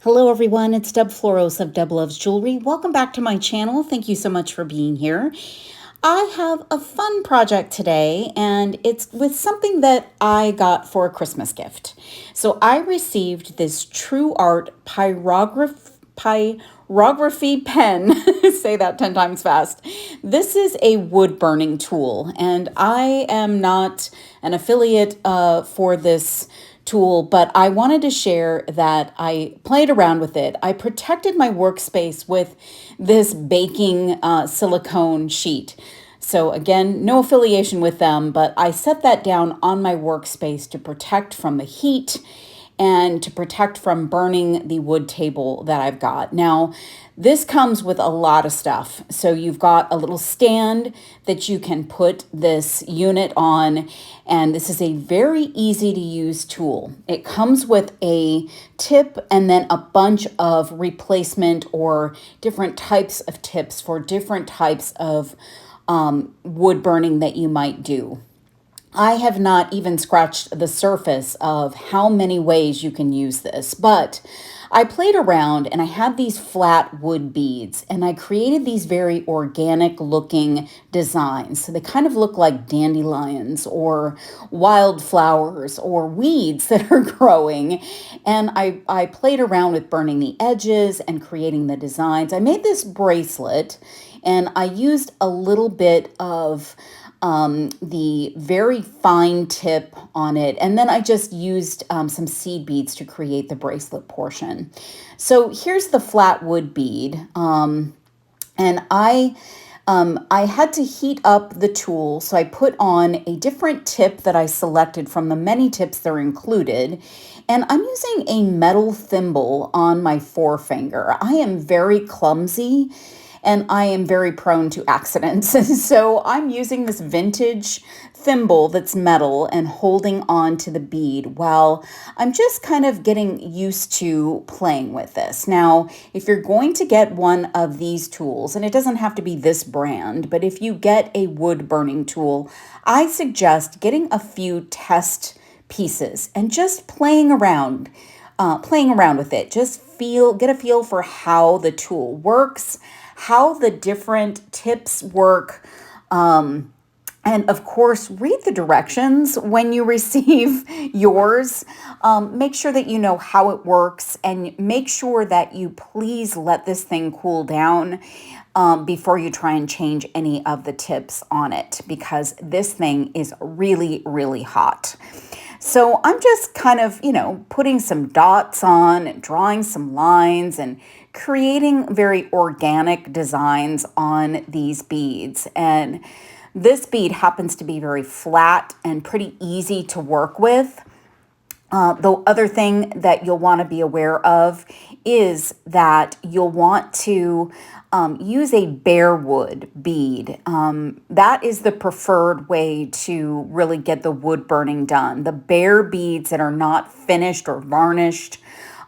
Hello everyone, it's Deb Floros of Deb Loves Jewelry. Welcome back to my channel. Thank you so much for being here. I have a fun project today and it's with something that I got for a Christmas gift. So I received this True Art pyrography pen. Say that 10 times fast. This is a wood burning tool and I am not an affiliate for this tool, but I wanted to share that I played around with it. I protected my workspace with this baking silicone sheet. So again, no affiliation with them, but I set that down on my workspace to protect from the heat and to protect from burning the wood table that I've got. Now, this comes with a lot of stuff. So you've got a little stand that you can put this unit on, and this is a very easy to use tool. It comes with a tip and then a bunch of replacement or different types of tips for different types of wood burning that you might do. I have not even scratched the surface of how many ways you can use this, but I played around and I had these flat wood beads and I created these very organic looking designs. So they kind of look like dandelions or wildflowers or weeds that are growing. And I played around with burning the edges and creating the designs. I made this bracelet and I used a little bit of the very fine tip on it. And then I just used some seed beads to create the bracelet portion. So here's the flat wood bead. And I had to heat up the tool. So I put on a different tip that I selected from the many tips that are included. And I'm using a metal thimble on my forefinger. I am very clumsy and I am very prone to accidents. So I'm using this vintage thimble that's metal and holding on to the bead while I'm just kind of getting used to playing with this. Now, if you're going to get one of these tools, and it doesn't have to be this brand, but if you get a wood burning tool, I suggest getting a few test pieces and just playing around with it. Just get a feel for how the tool works, how the different tips work. And of course, read the directions when you receive yours. Make sure that you know how it works and make sure that you please let this thing cool down before you try and change any of the tips on it because this thing is really, really hot. So I'm just kind of, putting some dots on and drawing some lines and creating very organic designs on these beads. And this bead happens to be very flat and pretty easy to work with. The other thing that you'll want to be aware of is that you'll want to use a bare wood bead. That is the preferred way to really get the wood burning done. The bare beads that are not finished or varnished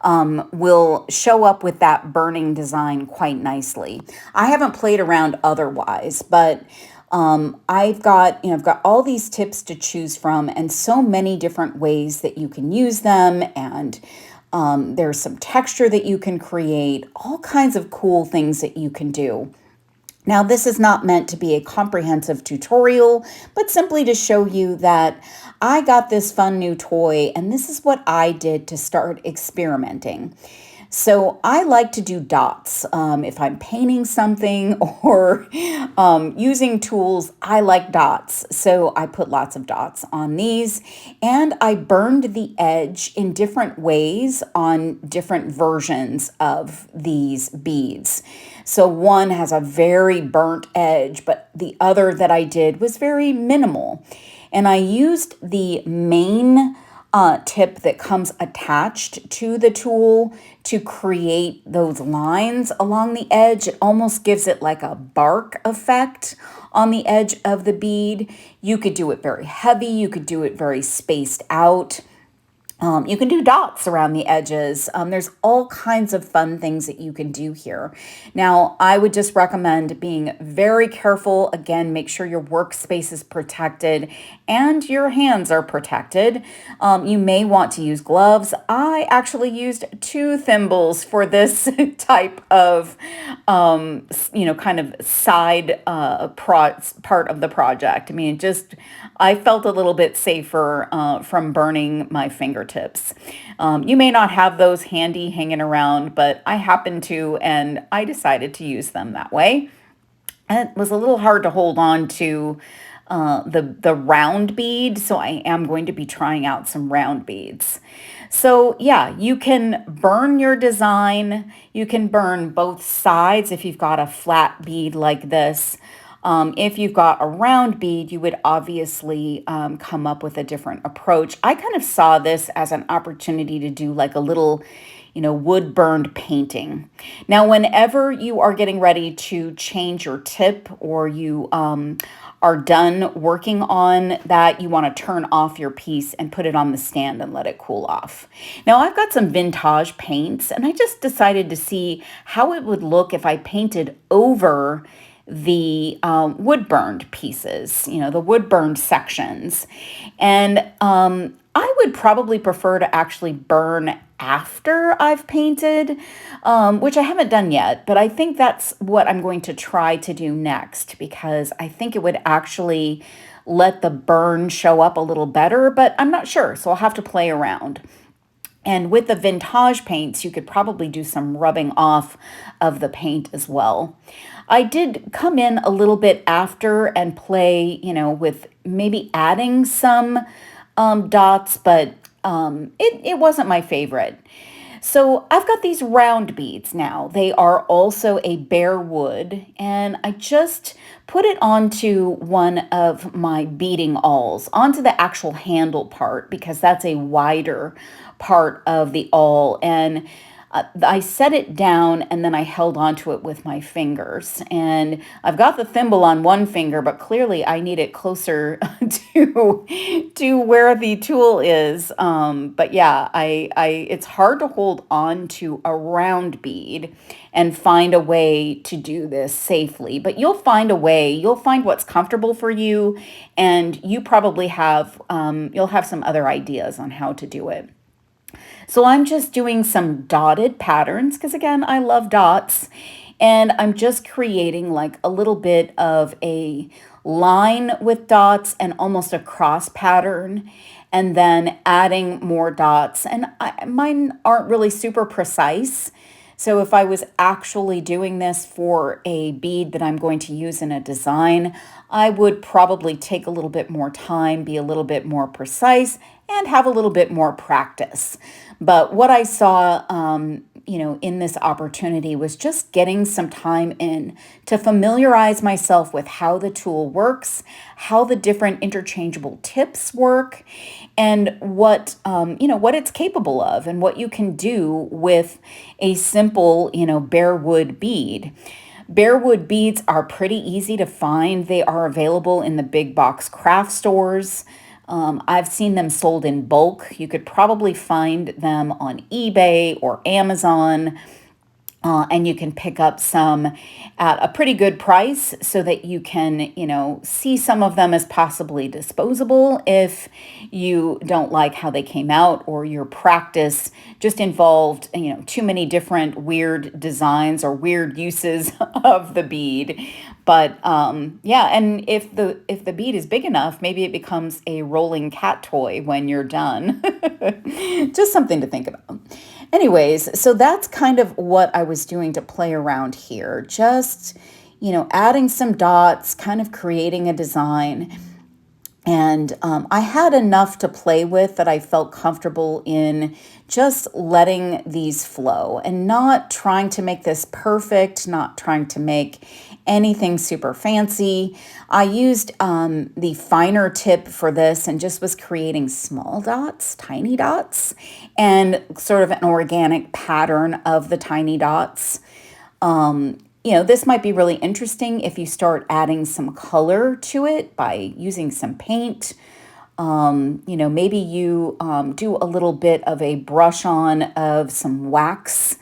will show up with that burning design quite nicely. I haven't played around otherwise, but I've got all these tips to choose from and so many different ways that you can use them. And there's some texture that you can create, all kinds of cool things that you can do. Now, this is not meant to be a comprehensive tutorial, but simply to show you that I got this fun new toy and this is what I did to start experimenting. So I like to do dots. If I'm painting something or using tools, I like dots. So I put lots of dots on these and I burned the edge in different ways on different versions of these beads. So one has a very burnt edge, but the other that I did was very minimal. And I used the main tip that comes attached to the tool to create those lines along the edge. It almost gives it like a bark effect on the edge of the bead. You could do it very heavy. You could do it very spaced out. You can do dots around the edges. There's all kinds of fun things that you can do here. Now, I would just recommend being very careful. Again, make sure your workspace is protected and your hands are protected. You may want to use gloves. I actually used two thimbles for this type of, kind of side part of the project. I mean, just I felt a little bit safer from burning my fingertips. You may not have those handy hanging around, but I happen to, and I decided to use them that way. And it was a little hard to hold on to the round bead, so I am going to be trying out some round beads. So yeah, you can burn your design. You can burn both sides if you've got a flat bead like this. If you've got a round bead, you would obviously come up with a different approach. I kind of saw this as an opportunity to do like a little, wood burned painting. Now, whenever you are getting ready to change your tip or you are done working on that, you want to turn off your piece and put it on the stand and let it cool off. Now, I've got some vintage paints and I just decided to see how it would look if I painted over the wood burned pieces, the wood burned sections. And I would probably prefer to actually burn after I've painted, which I haven't done yet, but I think that's what I'm going to try to do next because I think it would actually let the burn show up a little better, but I'm not sure, so I'll have to play around. And with the vintage paints, you could probably do some rubbing off of the paint as well. I did come in a little bit after and play, with maybe adding some dots, but it wasn't my favorite. So I've got these round beads now. They are also a bare wood, and I just put it onto one of my beading awls, onto the actual handle part, because that's a wider part of the awl. And I set it down and then I held onto it with my fingers. And I've got the thimble on one finger, but clearly I need it closer to where the tool is. But yeah, it's hard to hold on to a round bead and find a way to do this safely. But you'll find a way. You'll find what's comfortable for you, and you probably you'll have some other ideas on how to do it. So I'm just doing some dotted patterns because again, I love dots. And I'm just creating like a little bit of a line with dots and almost a cross pattern, and then adding more dots. And mine aren't really super precise. So if I was actually doing this for a bead that I'm going to use in a design, I would probably take a little bit more time, be a little bit more precise, and have a little bit more practice. But what I saw, in this opportunity was just getting some time in to familiarize myself with how the tool works, how the different interchangeable tips work, and what it's capable of, and what you can do with a simple, bare wood bead. Bare wood beads are pretty easy to find. They are available in the big box craft stores. I've seen them sold in bulk. You could probably find them on eBay or Amazon. And you can pick up some at a pretty good price so that you can, see some of them as possibly disposable if you don't like how they came out or your practice just involved, too many different weird designs or weird uses of the bead. But yeah, and if the bead is big enough, maybe it becomes a rolling cat toy when you're done. Just something to think about. Anyways, so that's kind of what I was doing to play around here. Just, adding some dots, kind of creating a design. And I had enough to play with that I felt comfortable in just letting these flow and not trying to make this perfect, not trying to make anything super fancy. I used the finer tip for this and just was creating small dots, tiny dots, and sort of an organic pattern of the tiny dots. This might be really interesting if you start adding some color to it by using some paint. You know, maybe you do a little bit of a brush on of some wax,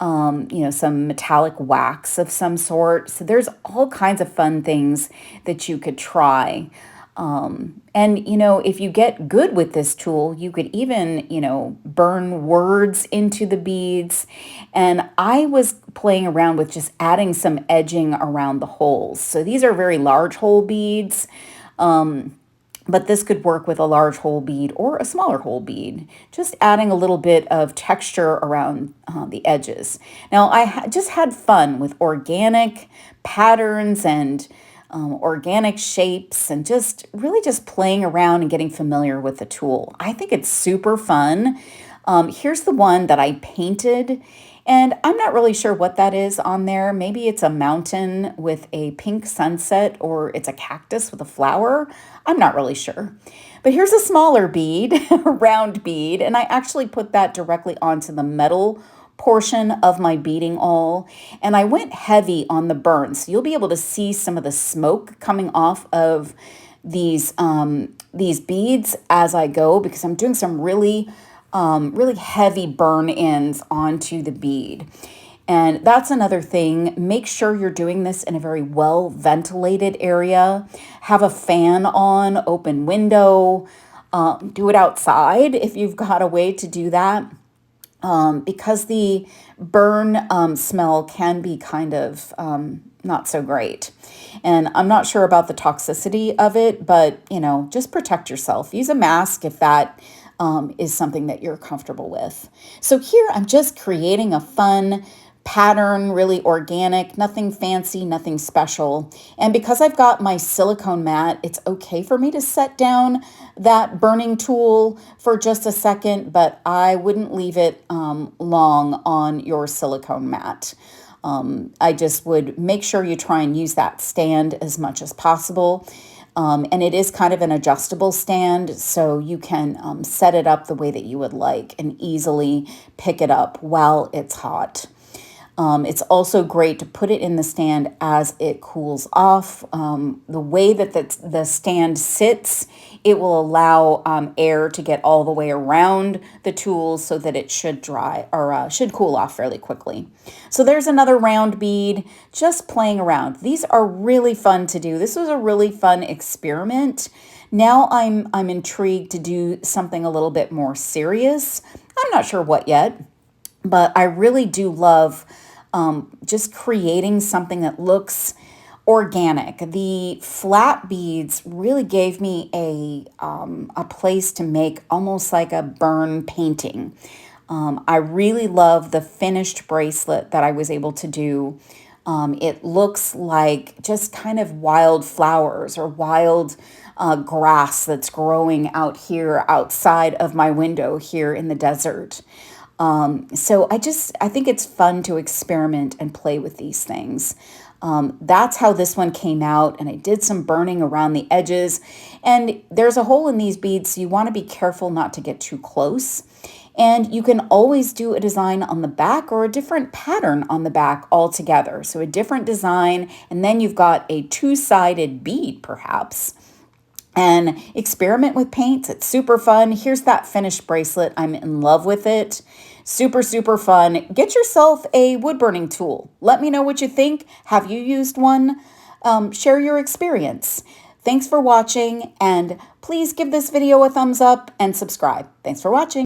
you know, some metallic wax of some sort. So there's all kinds of fun things that you could try. And, you know, if you get good with this tool, you could even, you know, burn words into the beads. And I was playing around with just adding some edging around the holes. So these are very large hole beads. But this could work with a large hole bead or a smaller hole bead, just adding a little bit of texture around the edges. Now, just had fun with organic patterns and organic shapes and just really just playing around and getting familiar with the tool. I think it's super fun. Here's the one that I painted, and I'm not really sure what that is on there. Maybe it's a mountain with a pink sunset, or it's a cactus with a flower. I'm not really sure. But here's a smaller bead, a round bead, and I actually put that directly onto the metal portion of my beading awl, and I went heavy on the burn. So you'll be able to see some of the smoke coming off of these beads as I go, because I'm doing some really heavy burn ins onto the bead. And that's another thing. Make sure you're doing this in a very well ventilated area. Have a fan on, open window. Do it outside if you've got a way to do that. Because the burn smell can be kind of not so great. And I'm not sure about the toxicity of it, but, you know, just protect yourself. Use a mask if that is something that you're comfortable with. So here I'm just creating a fun pattern, really organic, nothing fancy, nothing special. And because I've got my silicone mat, it's okay for me to set down that burning tool for just a second, but I wouldn't leave it long on your silicone mat. I just would make sure you try and use that stand as much as possible. And it is kind of an adjustable stand, so you can set it up the way that you would like and easily pick it up while it's hot. It's also great to put it in the stand as it cools off. The way that the stand sits, it will allow air to get all the way around the tool so that it should dry or should cool off fairly quickly. So there's another round bead, just playing around. These are really fun to do. This was a really fun experiment. Now I'm intrigued to do something a little bit more serious. I'm not sure what yet, but I really do love just creating something that looks organic. The flat beads really gave me a place to make almost like a burn painting. I really love the finished bracelet that I was able to do. It looks like just kind of wild flowers or wild grass that's growing out here outside of my window here in the desert. So I think it's fun to experiment and play with these things. That's how this one came out, and I did some burning around the edges, and there's a hole in these beads, so you want to be careful not to get too close. And you can always do a design on the back or a different pattern on the back altogether. So a different design, and then you've got a two-sided bead perhaps. And experiment with paints. It's super fun. Here's that finished bracelet. I'm in love with it. Super, super fun. Get yourself a wood burning tool. Let me know what you think. Have you used one? Share your experience. Thanks for watching, and please give this video a thumbs up and subscribe. Thanks for watching.